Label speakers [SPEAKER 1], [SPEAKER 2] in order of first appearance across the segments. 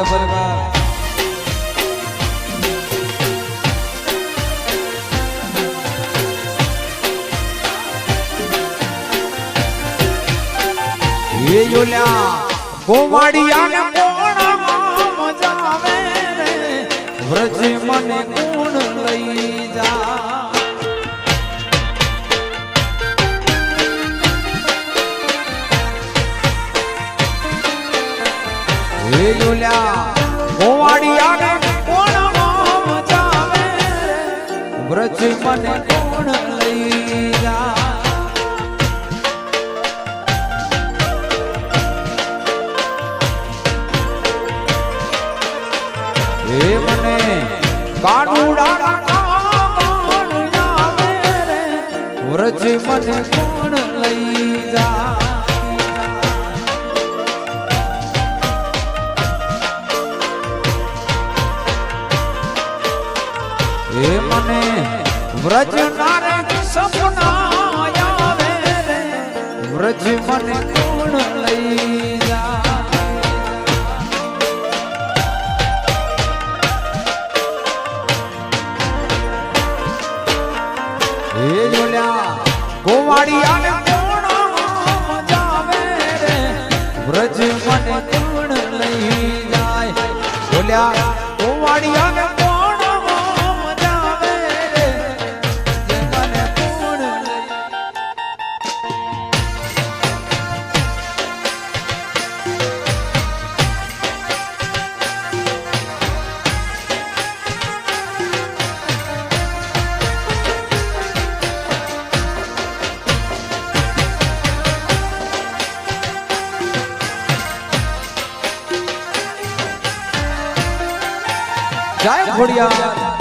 [SPEAKER 1] ખોડિયા પરિવાર
[SPEAKER 2] એ યોલ્યા ગોવાડિયા ને કોણ મજા આવે રે વ્રજ મને કોણ લઈ જા એ યોલ્યા ગોવાડિયા ને કોણ મજા આવે રે વ્રજ મને કોણ લઈ જા એ મને કાનુડા આવે રે વ્રજ મને કોણ લઈ જા એ મને વ્રજ નારે સપના આવે રે વ્રજ મને કોણ લઈ જા એ જોલ્યા ગોવાડિયા ને કોણ મજા આવે રે વ્રજ મને કોણ લઈ જાય બોલ્યા ગોવાડિયા ને કોણ મજા આવે રે મને કોણ લઈ જય ખોડિયા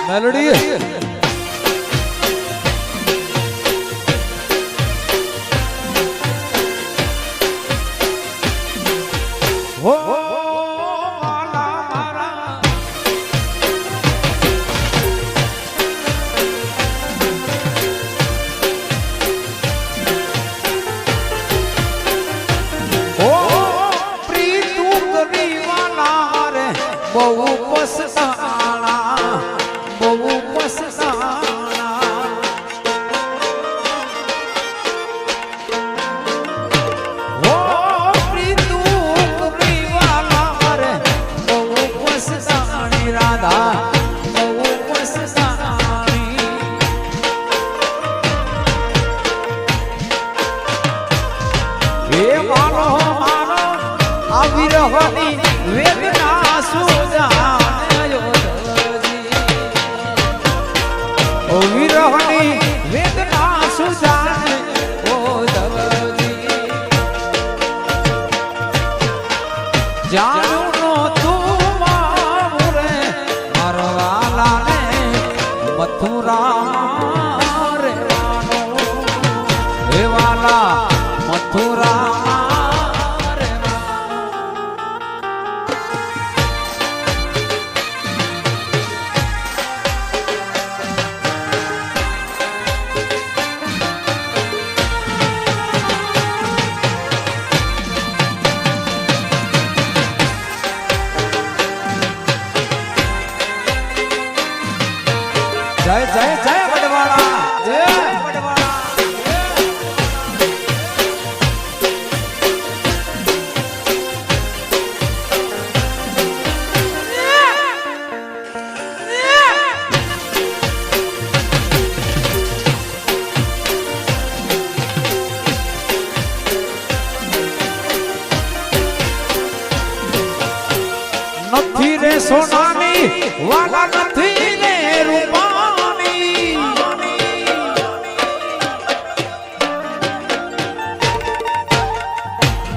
[SPEAKER 2] મેલોડી બહુ પસંદ જય જય જય વડવાળા જય વડવાળા નથી રે સોનાની વાલા નથી રે રૂપાની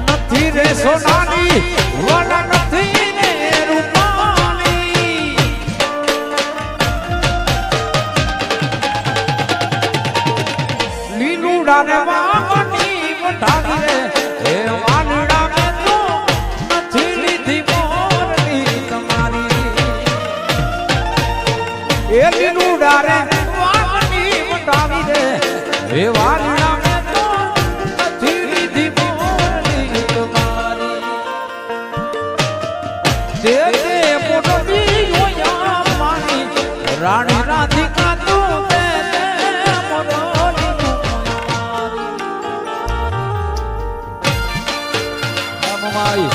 [SPEAKER 2] નથી રે સોનાની વાલા નથી રે રૂપાની લીલુડા ને વાવની વઢાવી રે હે વાલડા મે તો નથી લીધી એલીનું ડારે વાણી વટાવી દે હે વાલના મે તો નથી લીધી મોરની તમારી દે દે મોટી હોયા માની રાણી રાધિકા તો દે દે મોરની તમારી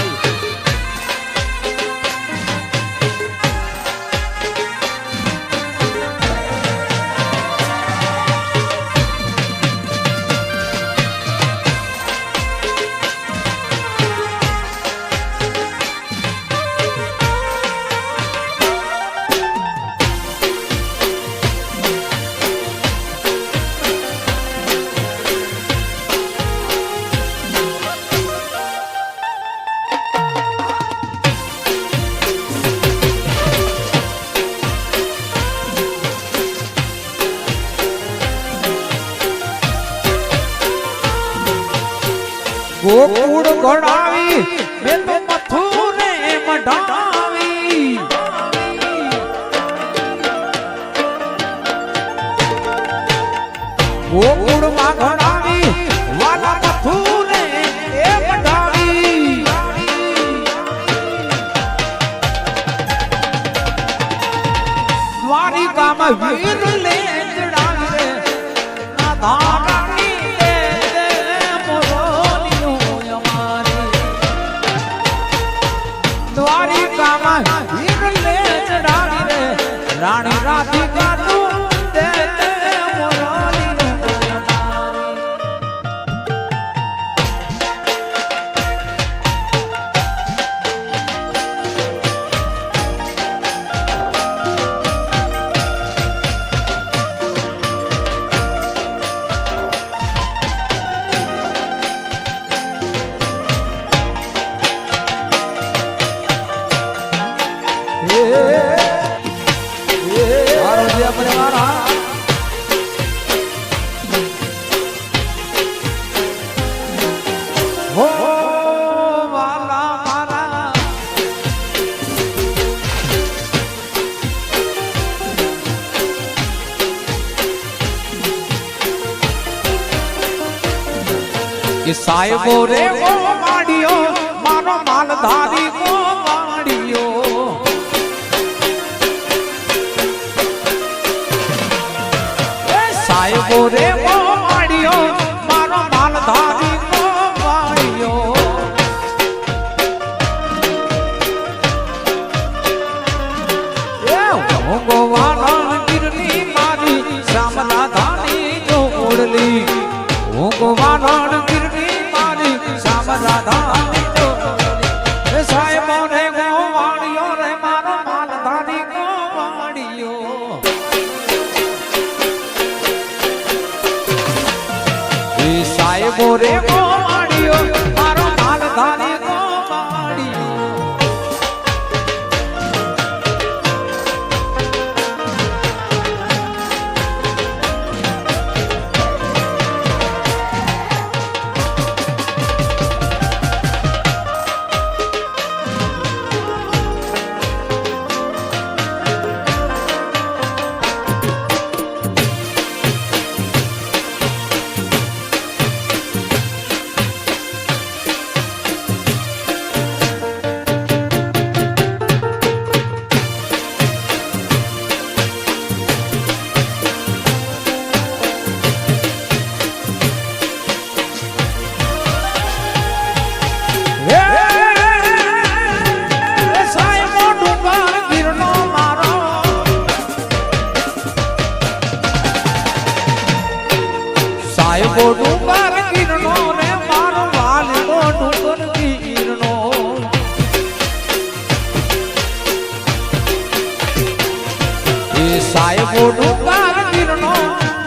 [SPEAKER 2] ગોકુળ ઘડાવી બે તો મથુરે મઢાવી ગોકુળ માં ઘડાવી વાલા મથુરે એ મઢાવી દ્વારિકામાં વીર લે ચડાવી રે ના ધારાણી દ્વારિકામાં વીર લે ચડાવી રે રાણી રાધિકા તું દે દે મોરારી સાહેબો રે કો માડિયો મારો માલધારી કો માડિયો સાહેબો રે કો માડિયો મારો માલધારી કો માડિયો હું ગોવાળા ગીરની મારી શ્યામલા ધાની જો ઓડલી હું ગોવાળા રાધા સાહેબો રે ગોવાળિયો રે મારો માલધારી ગોવાળિયો સાહેબો રે ગોવાળિયો મારો માલધારી ગોવાળિયો સાહેબો ડુંગર ગીરનો રે મારો વાલડો ડુંગર ગીરનો એ સાહેબો ડુંગર ગીરનો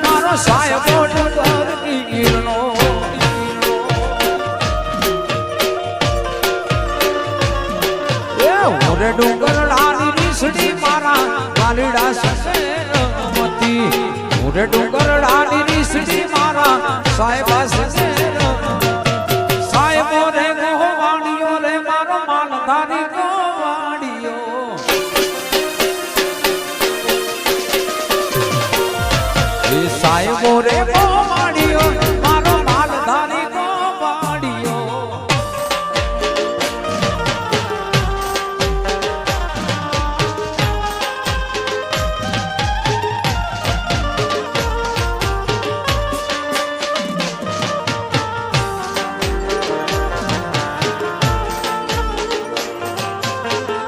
[SPEAKER 2] મારો સાહેબો ડુંગર ગીરનો રે ડુંગર લાડી રીસડી મારા વાલીડા સસેરમતી રે ડુંગર લાડી રીસડી મારા સાહેબા સસેર સાહેબો રે ગોવાડીઓ રે મારો માલધારી ગોવાડીઓ એ સાહેબો રે ગોવાડીઓ મારો માલધારી ગોવાડીઓ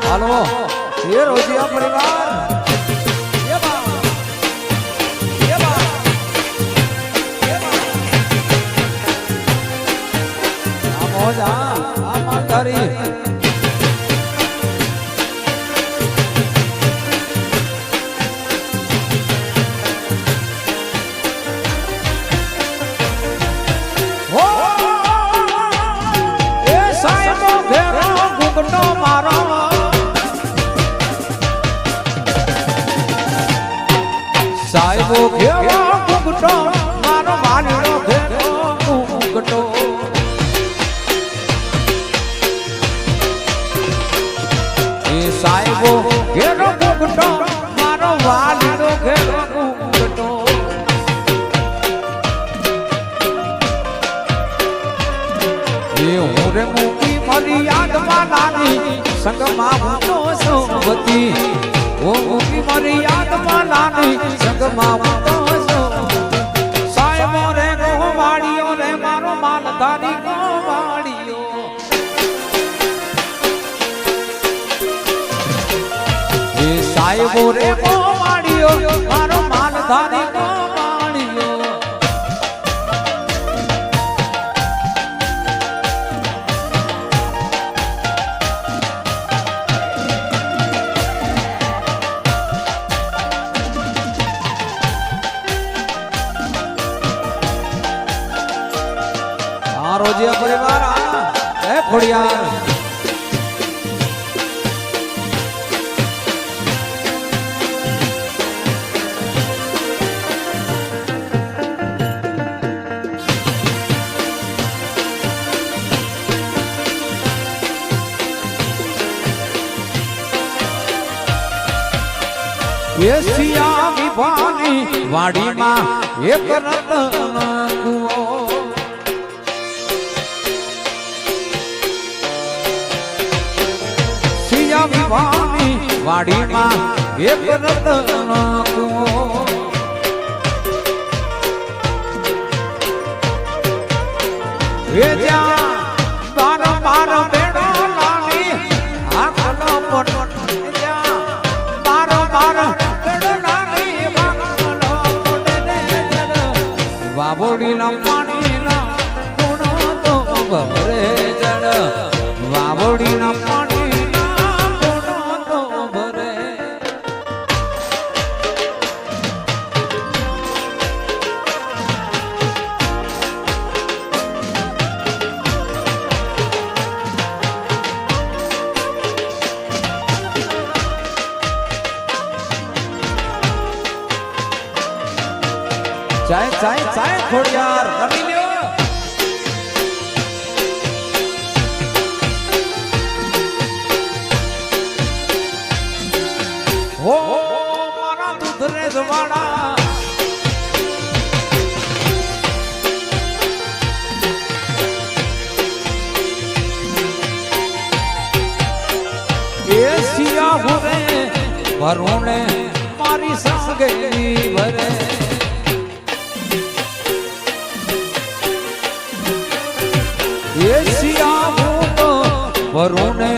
[SPEAKER 2] હાલો એ રોજિયા પરિવાર સાહેબો ઘેરો ઘૂંઘટો મારો વાલીડો ઘેરો ઘૂંઘટો એ સાહેબો ઘેરો ઘૂંઘટો મારો વાલીડો ઘેરો ઘૂંઘટો એ હું રે મૂકી મારી યાદમાં નાની સંગમાં હું તો સોવતી ઓ મૂકી મારી યાદમાં નાની સંગમાં હું તો સોવતી સાહેબો રે ગોવાડીઓ રે મારો માલધારી ગોવાડીઓ એ સાહેબો રે ગોવાડીઓ મારો માલધારી ગોવાડીઓ રોજિયા પરિવાર એ ખોડિયાર એશિયા વિભાની વાડીમાં એક રતન કુવો વિવાની વાડીમાં એક રતન કુવો એ જ્યાં બાર બાર બેડો લાની આખલો પટ જ્યાં બાર બાર બેડો લાની આખલો પટ વાવોડીના પાણીના ગુણો તો ભરે જડ વાવોડીના પાણી ચાય ચાય ચાય ખોડિયાર રમી લ્યો હો મારા દૂધરે જવાડા એ સિયા ભરે ભરુણે મારી સંગેલી ભરે એશિયા ભૂતો ભરુને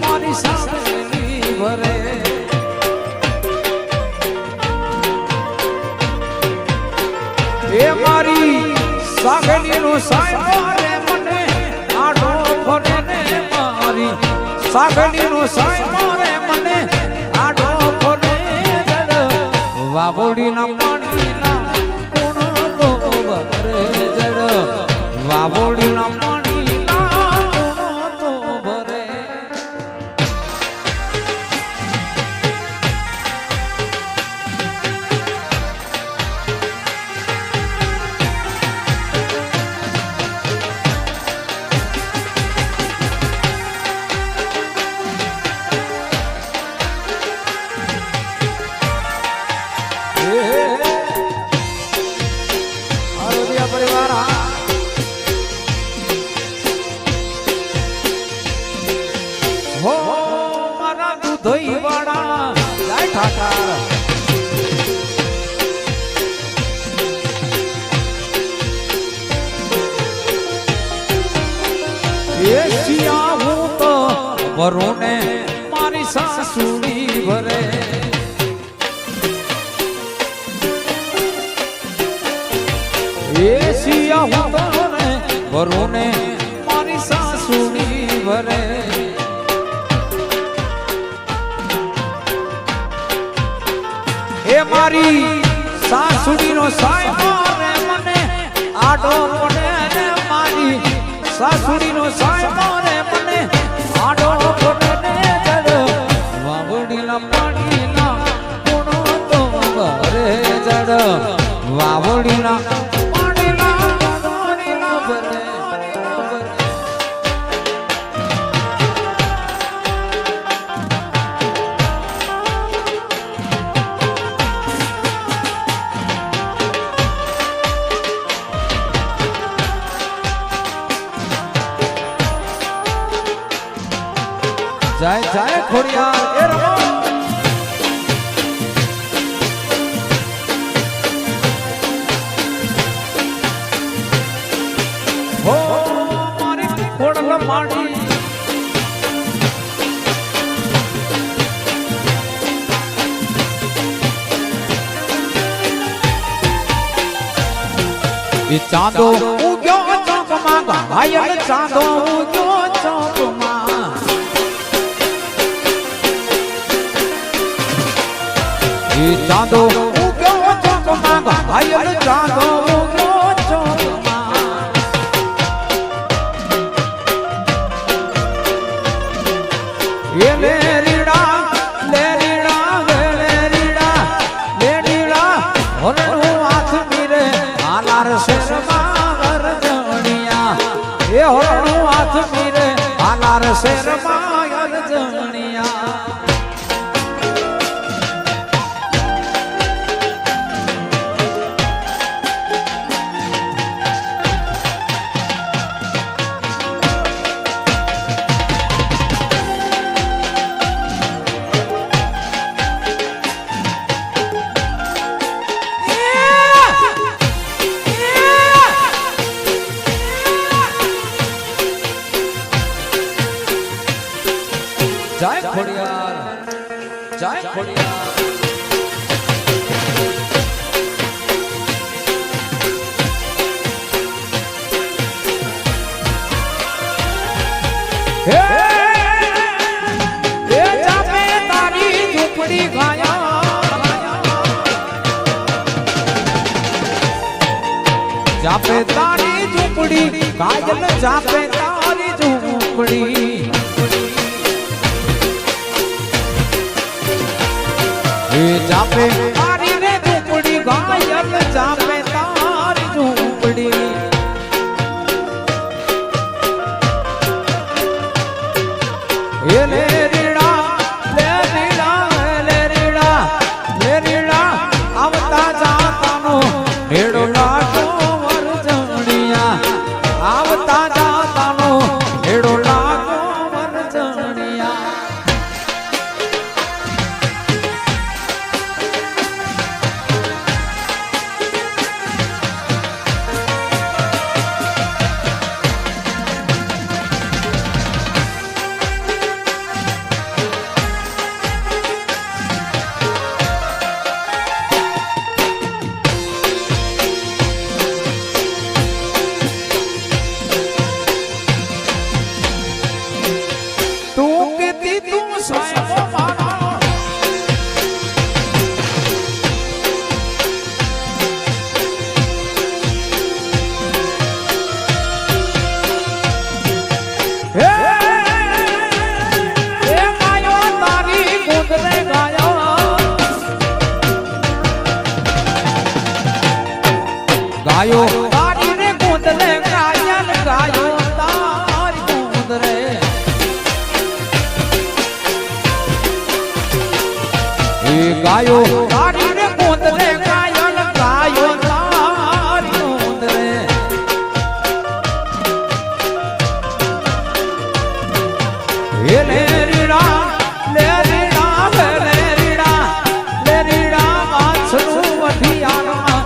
[SPEAKER 2] મારી સાસરી ભરે એ મારી સાગડીનો સાયલો રે મને આડો ફરે ને મારી સાગડીનો સાયલો રે મને આડો ફરે વાવડીના પાણીના કોણ તો ભરે જડ વાવડીના પાણીના કોણ તો ભરે હો મારા દૂધઈ વાળા જય ઠાકર એ સિયા હું તો ભરું ને મારી સાસુડી ભરે એ સિયા હું તો ભરું ને મારી સાસુડી ભરે એ મારી સાસુડીનો સાયલો રે મને આડો પડે ને મારી સાસુડીનો સાયલો રે મને આડો પડે ને જડ વાવડીના પાણીના કોણો તો ભરે જડ વાવડીના પાણીના ભરે જય જય ખોડિયાર એ રમો હો મારી ખોડલ માડી એ ચાંદો ઉગ્યો ચોકમાં ઘાયલ ચાંદો ઉગ્યો ચોકમાં એ ચાંદો ઉગ્યો ચોકમાં ઘાયલ ચાંદો ઉગ્યો ચોકમાં એ લેરીડા હોરનું હાથ મીરે આલાર શેરમાં અરજણિયા એ હોરનું હાથ મીરે આલાર શેરમાં અરજણિયા જય ખોડિયાર જય ખોડિયાર હે એ જામે તારી ઝૂંપડી ગાયા જાપે તારી ઝૂંપડી કાજલ જાપે તારી ઝૂંપડી જાપે તારી રે ઝૂંપડી ગાયલ જાપે તારી ઝૂંપડી એ લે રીડા આવતા જાતાનો હેડો લાગો વરજણિયા આવતા જાતાનો હેડો લાગો વરજણિયા ગાયો તારી રે કુંદરે કાયલ ગાયો તારી કુંદરે એ ગાયો તારી રે કુંદરે કાયલ ગાયો તારી કુંદરે એ લે રીડા લે રીડા લે રીડા લે રીડા માછનું વઢિયારમાં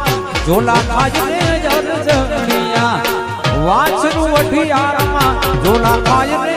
[SPEAKER 2] ઝોલા ખાય રે જર જગણિયા વાછનું વઢિયારમાં ઝોલા ખાય રે